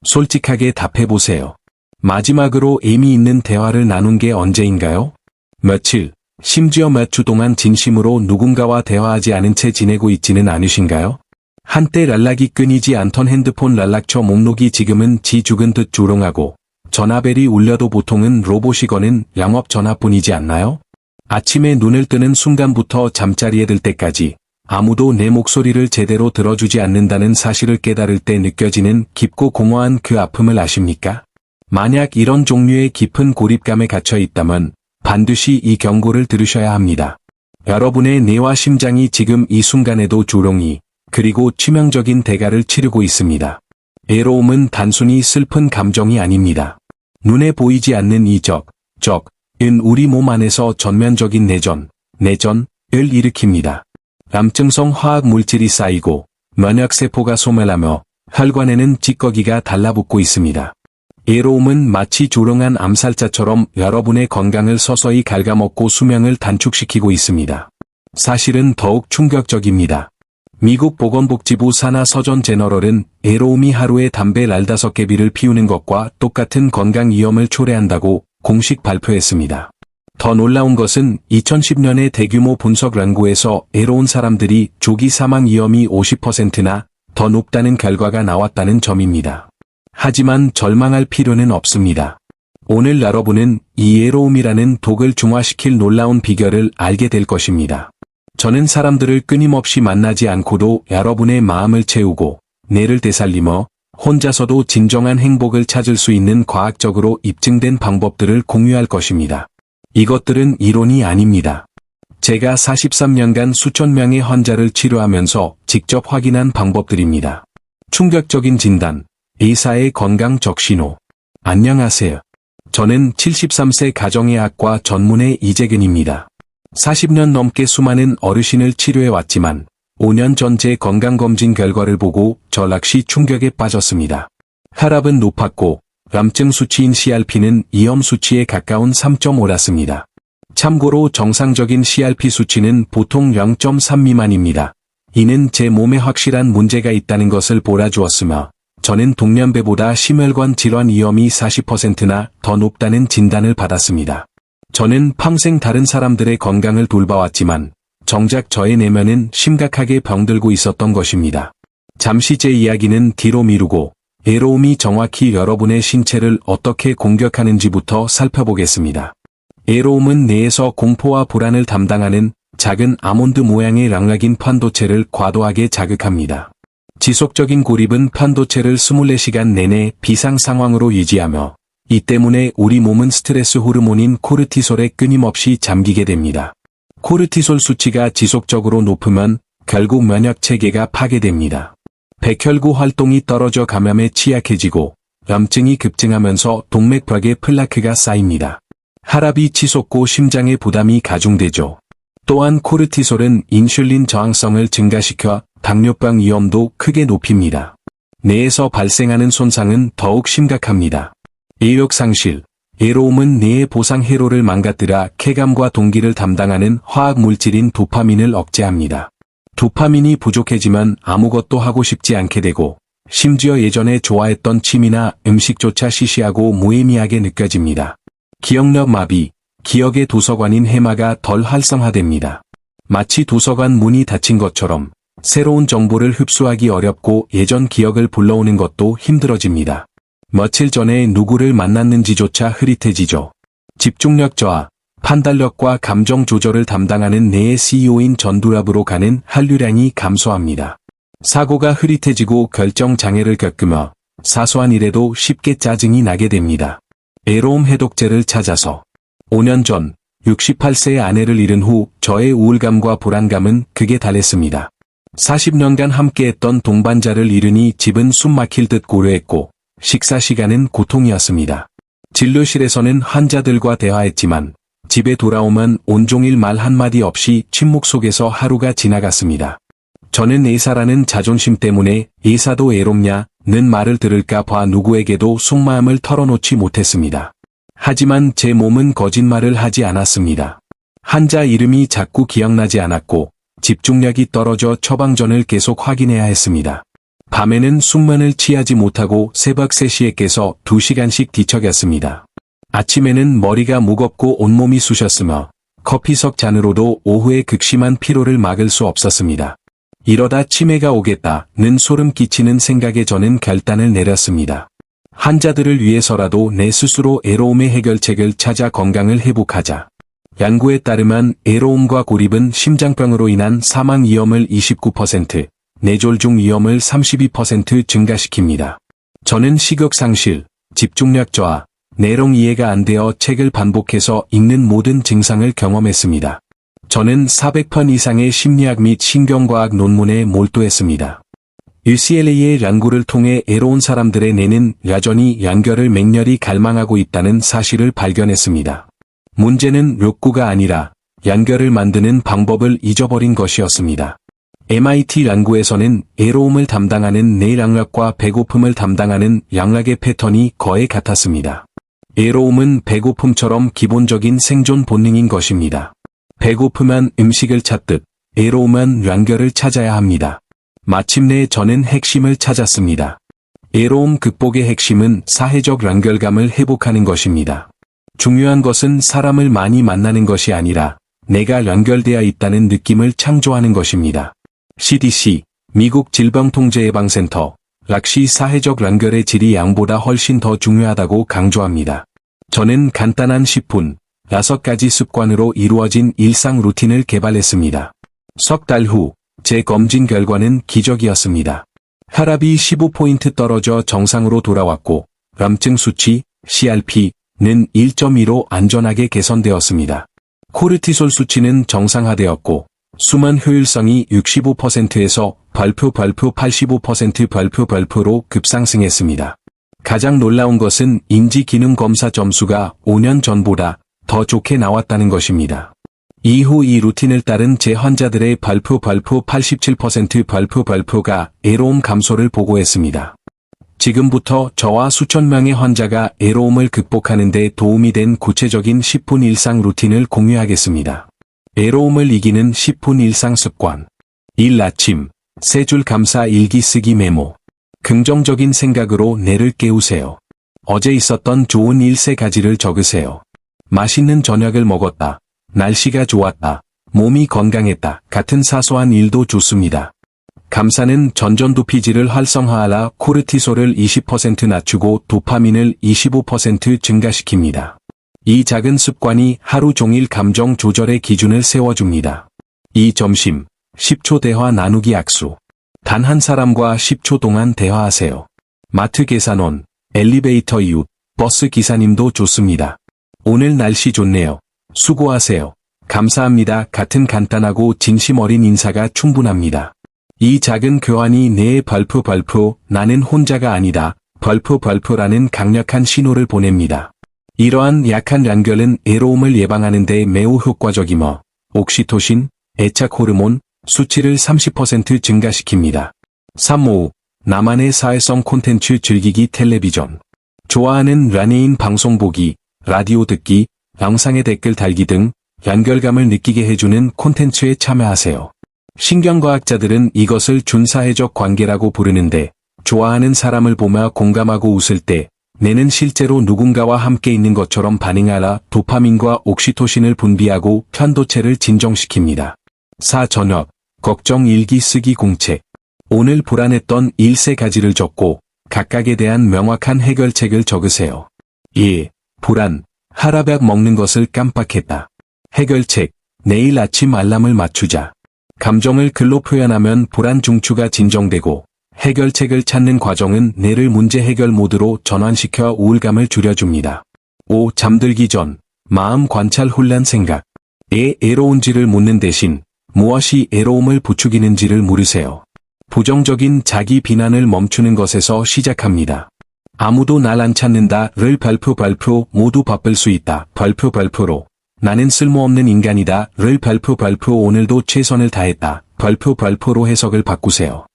솔직하게 답해보세요. 마지막으로 의미 있는 대화를 나눈 게 언제인가요? 며칠, 심지어 몇 주 동안 진심으로 누군가와 대화하지 않은 채 지내고 있지는 않으신가요? 한때 연락이 끊이지 않던 핸드폰 연락처 목록이 지금은 지 죽은 듯 조롱하고 전화벨이 울려도 보통은 로봇이 거는 영업 전화뿐이지 않나요? 아침에 눈을 뜨는 순간부터 잠자리에 들 때까지 아무도 내 목소리를 제대로 들어주지 않는다는 사실을 깨달을 때 느껴지는 깊고 공허한 그 아픔을 아십니까? 만약 이런 종류의 깊은 고립감에 갇혀 있다면 반드시 이 경고를 들으셔야 합니다. 여러분의 뇌와 심장이 지금 이 순간에도 조롱이 그리고 치명적인 대가를 치르고 있습니다. 애로움은 단순히 슬픈 감정이 아닙니다. 눈에 보이지 않는 이 적은 우리 몸 안에서 전면적인 내전을 일으킵니다. 염증성 화학 물질이 쌓이고 면역세포가 소멸하며 혈관에는 찌꺼기가 달라붙고 있습니다. 애로움은 마치 조롱한 암살자처럼 여러분의 건강을 서서히 갉아먹고 수명을 단축시키고 있습니다. 사실은 더욱 충격적입니다. 미국 보건복지부 산하 서전 제너럴은 애로움이 하루에 담배 15개비를 피우는 것과 똑같은 건강 위험을 초래한다고 공식 발표했습니다. 더 놀라운 것은 2010년의 대규모 분석 연구에서 애로운 사람들이 조기 사망 위험이 50%나 더 높다는 결과가 나왔다는 점입니다. 하지만 절망할 필요는 없습니다. 오늘 여러분은 이 애로움이라는 독을 중화시킬 놀라운 비결을 알게 될 것입니다. 저는 사람들을 끊임없이 만나지 않고도 여러분의 마음을 채우고 뇌를 되살리며 혼자서도 진정한 행복을 찾을 수 있는 과학적으로 입증된 방법들을 공유할 것입니다. 이것들은 이론이 아닙니다. 제가 43년간 수천 명의 환자를 치료하면서 직접 확인한 방법들입니다. 충격적인 진단, 의사의 건강 적신호. 안녕하세요. 저는 73세 가정의학과 전문의 이재근입니다. 40년 넘게 수많은 어르신을 치료해왔지만 5년 전 제 건강검진 결과를 보고 저 역시 충격에 빠졌습니다. 혈압은 높았고 염증 수치인 CRP는 위험 수치에 가까운 3.5였습니다. 참고로 정상적인 CRP 수치는 보통 0.3 미만입니다. 이는 제 몸에 확실한 문제가 있다는 것을 보여주었으며 저는 동년배보다 심혈관 질환 위험이 40%나 더 높다는 진단을 받았습니다. 저는 평생 다른 사람들의 건강을 돌봐왔지만 정작 저의 내면은 심각하게 병들고 있었던 것입니다. 잠시 제 이야기는 뒤로 미루고 애로움이 정확히 여러분의 신체를 어떻게 공격하는지부터 살펴보겠습니다. 애로움은 뇌에서 공포와 불안을 담당하는 작은 아몬드 모양의 랑락인 편도체를 과도하게 자극합니다. 지속적인 고립은 편도체를 24시간 내내 비상 상황으로 유지하며 이 때문에 우리 몸은 스트레스 호르몬인 코르티솔에 끊임없이 잠기게 됩니다. 코르티솔 수치가 지속적으로 높으면 결국 면역체계가 파괴됩니다. 백혈구 활동이 떨어져 감염에 취약해지고 염증이 급증하면서 동맥벽에 플라크가 쌓입니다. 혈압이 치솟고 심장의 부담이 가중되죠. 또한 코르티솔은 인슐린 저항성을 증가시켜 당뇨병 위험도 크게 높입니다. 뇌에서 발생하는 손상은 더욱 심각합니다. 의욕 상실, 애로움은 뇌의 보상 회로를 망가뜨려 쾌감과 동기를 담당하는 화학 물질인 도파민을 억제합니다. 도파민이 부족해지면 아무것도 하고 싶지 않게 되고 심지어 예전에 좋아했던 취미나 음식조차 시시하고 무의미하게 느껴집니다. 기억력 마비, 기억의 도서관인 해마가 덜 활성화됩니다. 마치 도서관 문이 닫힌 것처럼 새로운 정보를 흡수하기 어렵고 예전 기억을 불러오는 것도 힘들어집니다. 며칠 전에 누구를 만났는지조차 흐릿해지죠. 집중력 저하, 판단력과 감정 조절을 담당하는 뇌의 CEO인 전두엽으로 가는 혈류량이 감소합니다. 사고가 흐릿해지고 결정 장애를 겪으며 사소한 일에도 쉽게 짜증이 나게 됩니다. 애로움 해독제를 찾아서 5년 전 68세의 아내를 잃은 후 저의 우울감과 불안감은 극에 달했습니다. 40년간 함께했던 동반자를 잃으니 집은 숨막힐 듯 고요했고 식사 시간은 고통이었습니다. 진료실에서는 환자들과 대화했지만 집에 돌아오면 온종일 말 한마디 없이 침묵 속에서 하루가 지나갔습니다. 저는 의사라는 자존심 때문에 의사도 애롭냐는 말을 들을까 봐 누구에게도 속마음을 털어놓지 못했습니다. 하지만 제 몸은 거짓말을 하지 않았습니다. 환자 이름이 자꾸 기억나지 않았고 집중력이 떨어져 처방전을 계속 확인해야 했습니다. 밤에는 숙면을 취하지 못하고 새벽 3시에 깨서 2시간씩 뒤척였습니다. 아침에는 머리가 무겁고 온몸이 쑤셨으며 커피 석 잔으로도 오후에 극심한 피로를 막을 수 없었습니다. 이러다 치매가 오겠다는 소름 끼치는 생각에 저는 결단을 내렸습니다. 환자들을 위해서라도 내 스스로 애로움의 해결책을 찾아 건강을 회복하자. 연구에 따르면 애로움과 고립은 심장병으로 인한 사망 위험을 29%, 뇌졸중 위험을 32% 증가시킵니다. 저는 식욕 상실, 집중력 저하, 내용 이해가 안 되어 책을 반복해서 읽는 모든 증상을 경험했습니다. 저는 400편 이상의 심리학 및 신경과학 논문에 몰두했습니다. UCLA의 연구를 통해 애로운 사람들의 뇌는 여전히 연결을 맹렬히 갈망하고 있다는 사실을 발견했습니다. 문제는 욕구가 아니라 연결을 만드는 방법을 잊어버린 것이었습니다. MIT 연구에서는 애로움을 담당하는 뇌 영역과 배고픔을 담당하는 영역의 패턴이 거의 같았습니다. 애로움은 배고픔처럼 기본적인 생존 본능인 것입니다. 배고프면 음식을 찾듯 애로움은 연결을 찾아야 합니다. 마침내 저는 핵심을 찾았습니다. 애로움 극복의 핵심은 사회적 연결감을 회복하는 것입니다. 중요한 것은 사람을 많이 만나는 것이 아니라 내가 연결되어 있다는 느낌을 창조하는 것입니다. CDC, 미국 질병통제예방센터, 역시 사회적 연결의 질이 양보다 훨씬 더 중요하다고 강조합니다. 저는 간단한 10분, 6가지 습관으로 이루어진 일상 루틴을 개발했습니다. 석 달 후, 제 검진 결과는 기적이었습니다. 혈압이 15포인트 떨어져 정상으로 돌아왔고, 염증 수치, CRP는 1.2로 안전하게 개선되었습니다. 코르티솔 수치는 정상화되었고, 수면 효율성이 65%에서 발표 85%로 급상승했습니다. 가장 놀라운 것은 인지기능 검사 점수가 5년 전보다 더 좋게 나왔다는 것입니다. 이후 이 루틴을 따른 제 환자들의 발표 87% 발표가 애로움 감소를 보고했습니다. 지금부터 저와 수천 명의 환자가 애로움을 극복하는 데 도움이 된 구체적인 10분 일상 루틴을 공유하겠습니다. 애로움을 이기는 10분 일상 습관. 일 아침, 3줄 감사 일기 쓰기 메모. 긍정적인 생각으로 뇌를 깨우세요. 어제 있었던 좋은 일 3가지를 적으세요. 맛있는 저녁을 먹었다. 날씨가 좋았다. 몸이 건강했다. 같은 사소한 일도 좋습니다. 감사는 전전도피질을 활성화하라 코르티솔을 20% 낮추고 도파민을 25% 증가시킵니다. 이 작은 습관이 하루 종일 감정 조절의 기준을 세워줍니다. 이 점심, 10초 대화 나누기 악수. 단 한 사람과 10초 동안 대화하세요. 마트 계산원, 엘리베이터 이웃, 버스 기사님도 좋습니다. 오늘 날씨 좋네요. 수고하세요. 감사합니다. 같은 간단하고 진심 어린 인사가 충분합니다. 이 작은 교환이 내 발표 나는 혼자가 아니다. 발표라는 강력한 신호를 보냅니다. 이러한 약한 연결은 애로움을 예방하는 데 매우 효과적이며 옥시토신, 애착 호르몬, 수치를 30% 증가시킵니다. 3.5. 나만의 사회성 콘텐츠 즐기기 텔레비전. 좋아하는 연예인 방송 보기, 라디오 듣기, 영상에 댓글 달기 등 연결감을 느끼게 해주는 콘텐츠에 참여하세요. 신경과학자들은 이것을 준사회적 관계라고 부르는데 좋아하는 사람을 보며 공감하고 웃을 때 뇌는 실제로 누군가와 함께 있는 것처럼 반응하라 도파민과 옥시토신을 분비하고 편도체를 진정시킵니다. 4. 저녁, 걱정 일기 쓰기 공책. 오늘 불안했던 일 3가지를 적고 각각에 대한 명확한 해결책을 적으세요. 1. 불안, 혈압약 먹는 것을 깜빡했다. 해결책, 내일 아침 알람을 맞추자. 감정을 글로 표현하면 불안 중추가 진정되고 해결책을 찾는 과정은 뇌를 문제 해결 모드로 전환시켜 우울감을 줄여줍니다. 5. 잠들기 전, 마음 관찰 혼란 생각. 애로운지를 묻는 대신 무엇이 애로움을 부추기는지를 물으세요. 부정적인 자기 비난을 멈추는 것에서 시작합니다. 아무도 날 안 찾는다를 발표 모두 바쁠 수 있다. 발표로. 나는 쓸모없는 인간이다를 발표 오늘도 최선을 다했다. 발표로 해석을 바꾸세요.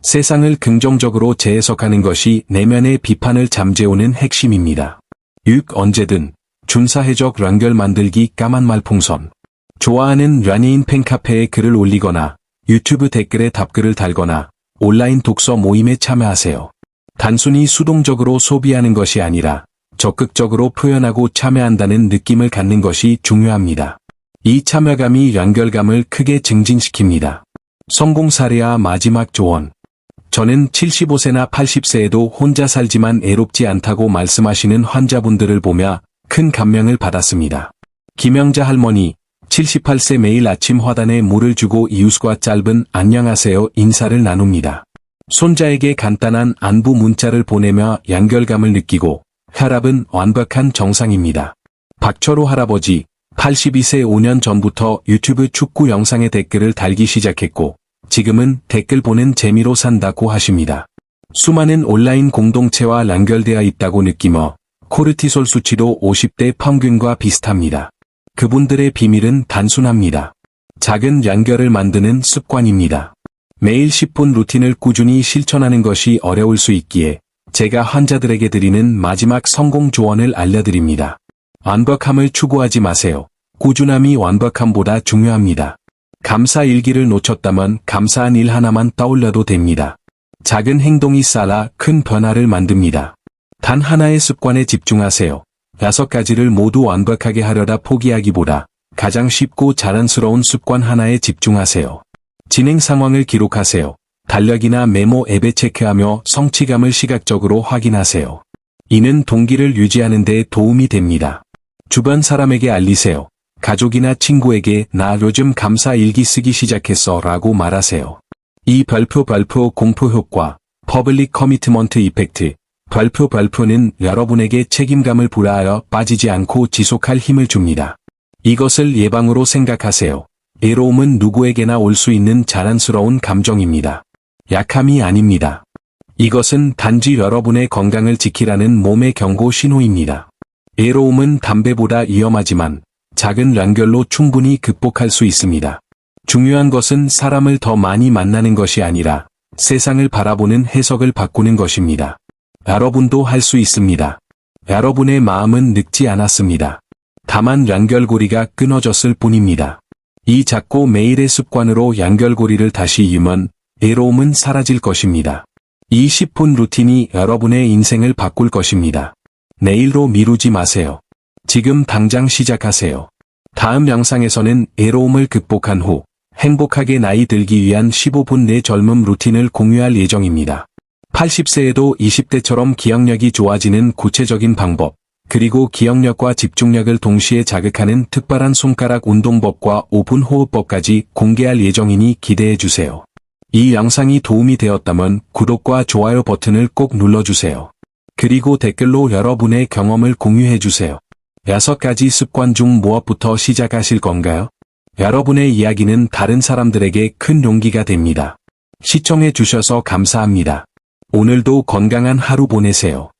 세상을 긍정적으로 재해석하는 것이 내면의 비판을 잠재우는 핵심입니다. 6. 언제든 준사회적 연결 만들기 까만 말풍선. 좋아하는 연예인 팬카페에 글을 올리거나 유튜브 댓글에 답글을 달거나 온라인 독서 모임에 참여하세요. 단순히 수동적으로 소비하는 것이 아니라 적극적으로 표현하고 참여한다는 느낌을 갖는 것이 중요합니다. 이 참여감이 연결감을 크게 증진시킵니다. 성공 사례와 마지막 조언. 저는 75세나 80세에도 혼자 살지만 애롭지 않다고 말씀하시는 환자분들을 보며 큰 감명을 받았습니다. 김영자 할머니, 78세 매일 아침 화단에 물을 주고 이웃과 짧은 안녕하세요 인사를 나눕니다. 손자에게 간단한 안부 문자를 보내며 연결감을 느끼고 혈압은 완벽한 정상입니다. 박철호 할아버지, 82세 5년 전부터 유튜브 축구 영상에 댓글을 달기 시작했고 지금은 댓글 보는 재미로 산다고 하십니다. 수많은 온라인 공동체와 연결되어 있다고 느끼며 코르티솔 수치도 50대 평균과 비슷합니다. 그분들의 비밀은 단순합니다. 작은 연결을 만드는 습관입니다. 매일 10분 루틴을 꾸준히 실천하는 것이 어려울 수 있기에 제가 환자들에게 드리는 마지막 성공 조언을 알려드립니다. 완벽함을 추구하지 마세요. 꾸준함이 완벽함보다 중요합니다. 감사 일기를 놓쳤다면 감사한 일 하나만 떠올려도 됩니다. 작은 행동이 쌓아 큰 변화를 만듭니다. 단 하나의 습관에 집중하세요. 6가지를 모두 완벽하게 하려다 포기하기보다 가장 쉽고 자연스러운 습관 하나에 집중하세요. 진행 상황을 기록하세요. 달력이나 메모 앱에 체크하며 성취감을 시각적으로 확인하세요. 이는 동기를 유지하는 데 도움이 됩니다. 주변 사람에게 알리세요. 가족이나 친구에게 나 요즘 감사 일기 쓰기 시작했어 라고 말하세요. 이 별표 공포 효과, 퍼블릭 커미트먼트 이펙트, 별표는 여러분에게 책임감을 부여하여 빠지지 않고 지속할 힘을 줍니다. 이것을 예방으로 생각하세요. 애로움은 누구에게나 올 수 있는 자연스러운 감정입니다. 약함이 아닙니다. 이것은 단지 여러분의 건강을 지키라는 몸의 경고 신호입니다. 애로움은 담배보다 위험하지만 작은 연결로 충분히 극복할 수 있습니다. 중요한 것은 사람을 더 많이 만나는 것이 아니라 세상을 바라보는 해석을 바꾸는 것입니다. 여러분도 할 수 있습니다. 여러분의 마음은 늙지 않았습니다. 다만 연결고리가 끊어졌을 뿐입니다. 이 작고 매일의 습관으로 연결고리를 다시 이으면 애로움은 사라질 것입니다. 이 10분 루틴이 여러분의 인생을 바꿀 것입니다. 내일로 미루지 마세요. 지금 당장 시작하세요. 다음 영상에서는 애로움을 극복한 후 행복하게 나이 들기 위한 15분 내 젊음 루틴을 공유할 예정입니다. 80세에도 20대처럼 기억력이 좋아지는 구체적인 방법, 그리고 기억력과 집중력을 동시에 자극하는 특별한 손가락 운동법과 5분 호흡법까지 공개할 예정이니 기대해주세요. 이 영상이 도움이 되었다면 구독과 좋아요 버튼을 꼭 눌러주세요. 그리고 댓글로 여러분의 경험을 공유해주세요. 6가지 습관 중 무엇부터 시작하실 건가요? 여러분의 이야기는 다른 사람들에게 큰 용기가 됩니다. 시청해주셔서 감사합니다. 오늘도 건강한 하루 보내세요.